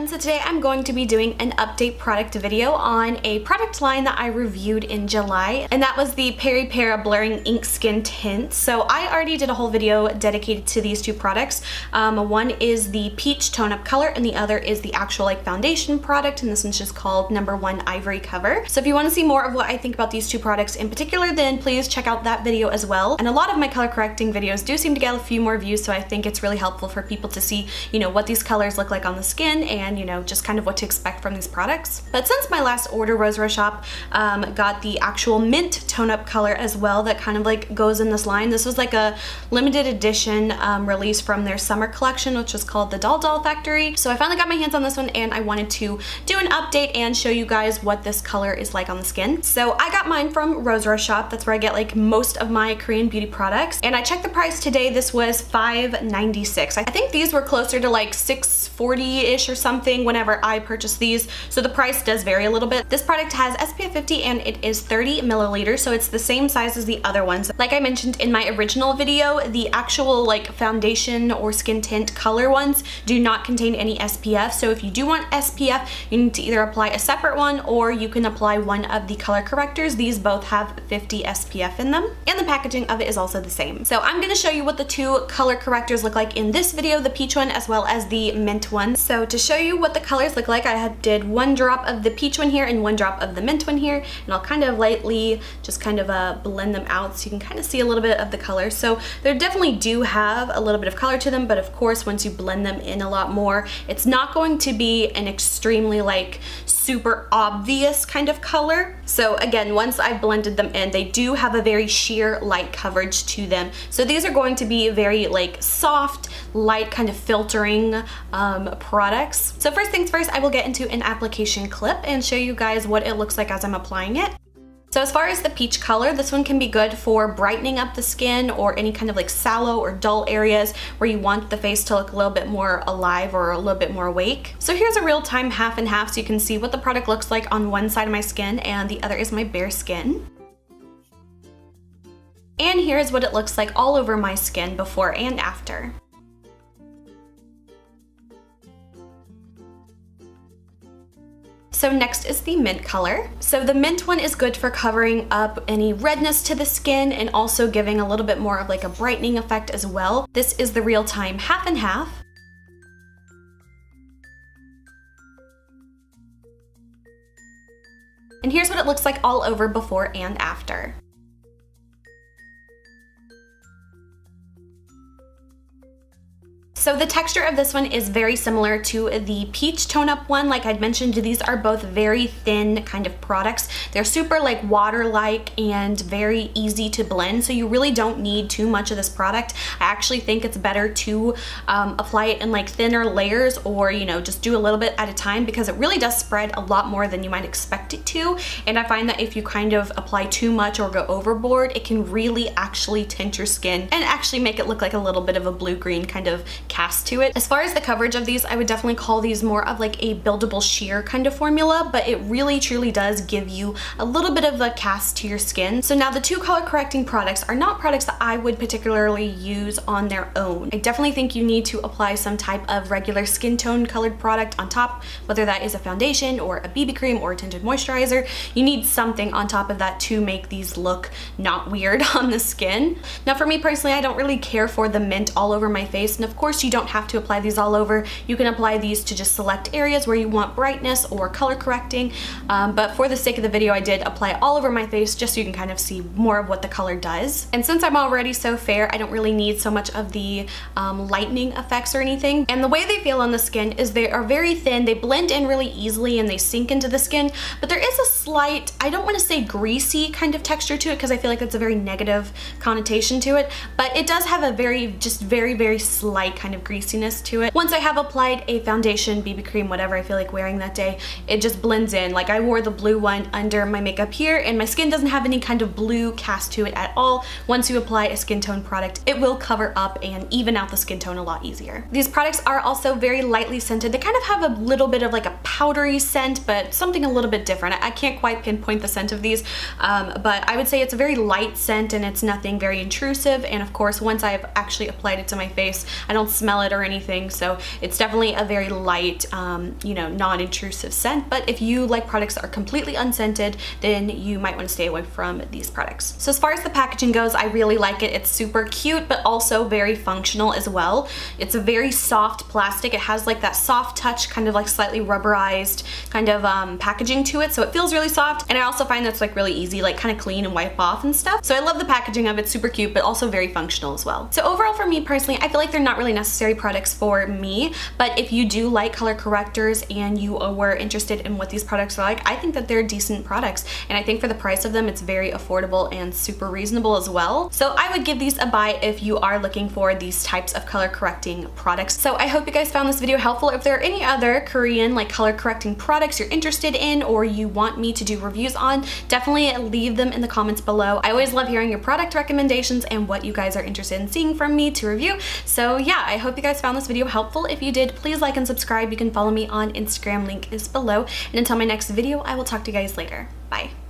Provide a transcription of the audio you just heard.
everyone, so today I'm going to be doing an update product video on a product line that I reviewed in July, and that was the Peripera Blurring Ink Skin Tint. So I already did a whole video dedicated to these two products. One is the peach tone up color and the other is the actual like foundation product, and this one's just called No. 1 Ivory Cover. So if you want to see more of what I think about these two products in particular, then please check out that video as well. And a lot of my color correcting videos do seem to get a few more views, so I think it's really helpful for people to see, you know, what these colors look like on the skin and, you know, just kind of what to expect from these products. But since my last order, Rosara Shop got the actual mint tone up color as well that kind of like goes in this line. This was like a limited edition release from their summer collection, which was called the Daldal Factory. So I finally got my hands on this one and I wanted to do an update and show you guys what this color is like on the skin. So I got mine from Rosara Shop. That's where I get like most of my Korean beauty products. And I checked the price today. This was $5.96. I think these were closer to like $6.40-ish or something whenever I purchased these. So the price does vary a little bit. This product has SPF 50 and it is 30 milliliters. So it's the same size as the other ones. Like I mentioned in my original video, the actual like foundation or skin tint color ones do not contain any SPF. So if you do want SPF, you need to either apply a separate one or you can apply one of the color correctors. These both have 50 SPF in them. And the packaging of it is also the same. So I'm going to show you what the two color correctors look like in this video, the peach one as well as the mint one. So to show you what the colors look like, I did one drop of the peach one here and one drop of the mint one here, and I'll kind of lightly just kind of blend them out so you can kind of see a little bit of the color. So they definitely do have a little bit of color to them, but of course once you blend them in a lot more, it's not going to be an extremely like super obvious kind of color. So again, once I blended them in, they do have a very sheer light coverage to them. So these are going to be very like soft, light kind of filtering products. So first things first, I will get into an application clip and show you guys what it looks like as I'm applying it. So as far as the peach color, this one can be good for brightening up the skin or any kind of like sallow or dull areas where you want the face to look a little bit more alive or a little bit more awake. So here's a real-time half and half so you can see what the product looks like on one side of my skin and the other is my bare skin. And here's what it looks like all over my skin before and after. So next is the mint color. So the mint one is good for covering up any redness to the skin and also giving a little bit more of like a brightening effect as well. This is the real-time half and half. And here's what it looks like all over before and after. So the texture of this one is very similar to the peach tone up one. Like I'd mentioned, these are both very thin kind of products. They're super like water-like and very easy to blend, so you really don't need too much of this product. I actually think it's better to apply it in like thinner layers or, you know, just do a little bit at a time because it really does spread a lot more than you might expect it to. And I find that if you kind of apply too much or go overboard, it can really actually tint your skin and actually make it look like a little bit of a blue-green kind of cast to it. As far as the coverage of these, I would definitely call these more of like a buildable sheer kind of formula, but it really truly does give you a little bit of a cast to your skin. So now the two color correcting products are not products that I would particularly use on their own. I definitely think you need to apply some type of regular skin tone colored product on top, whether that is a foundation or a BB cream or a tinted moisturizer. You need something on top of that to make these look not weird on the skin. Now for me personally, I don't really care for the mint all over my face, and of course you don't have to apply these all over. You can apply these to just select areas where you want brightness or color correcting, but for the sake of the video I did apply it all over my face just so you can kind of see more of what the color does. And since I'm already so fair, I don't really need so much of the lightening effects or anything. And the way they feel on the skin is they are very thin, they blend in really easily and they sink into the skin, but there is a slight, I don't want to say greasy kind of texture to it because I feel like that's a very negative connotation to it, but it does have a very slight kind of greasiness to it. Once I have applied a foundation, BB cream, whatever I feel like wearing that day, it just blends in. Like I wore the blue one under my makeup here and my skin doesn't have any kind of blue cast to it at all. Once you apply a skin tone product, it will cover up and even out the skin tone a lot easier. These products are also very lightly scented. They kind of have a little bit of like a powdery scent, but something a little bit different. I can't can't quite pinpoint the scent of these, but I would say it's a very light scent and it's nothing very intrusive. And of course, once I've actually applied it to my face, I don't smell it or anything. So it's definitely a very light, you know, non-intrusive scent. But if you like products that are completely unscented, then you might want to stay away from these products. So as far as the packaging goes, I really like it. It's super cute, but also very functional as well. It's a very soft plastic. It has like that soft touch, kind of like slightly rubberized kind of packaging to it. So it feels really soft. And I also find that's like really easy, like kind of clean and wipe off and stuff. So I love the packaging of it. Super cute, but also very functional as well. So overall for me personally, I feel like they're not really necessary products for me, but if you do like color correctors and you were interested in what these products are like, I think that they're decent products. And I think for the price of them, it's very affordable and super reasonable as well. So I would give these a buy if you are looking for these types of color correcting products. So I hope you guys found this video helpful. If there are any other Korean like color correcting products you're interested in or you want me to do reviews on, definitely leave them in the comments below. I always love hearing your product recommendations and what you guys are interested in seeing from me to review. So yeah, I hope you guys found this video helpful. If you did, please like and subscribe. You can follow me on Instagram, link is below. And until my next video, I will talk to you guys later. Bye.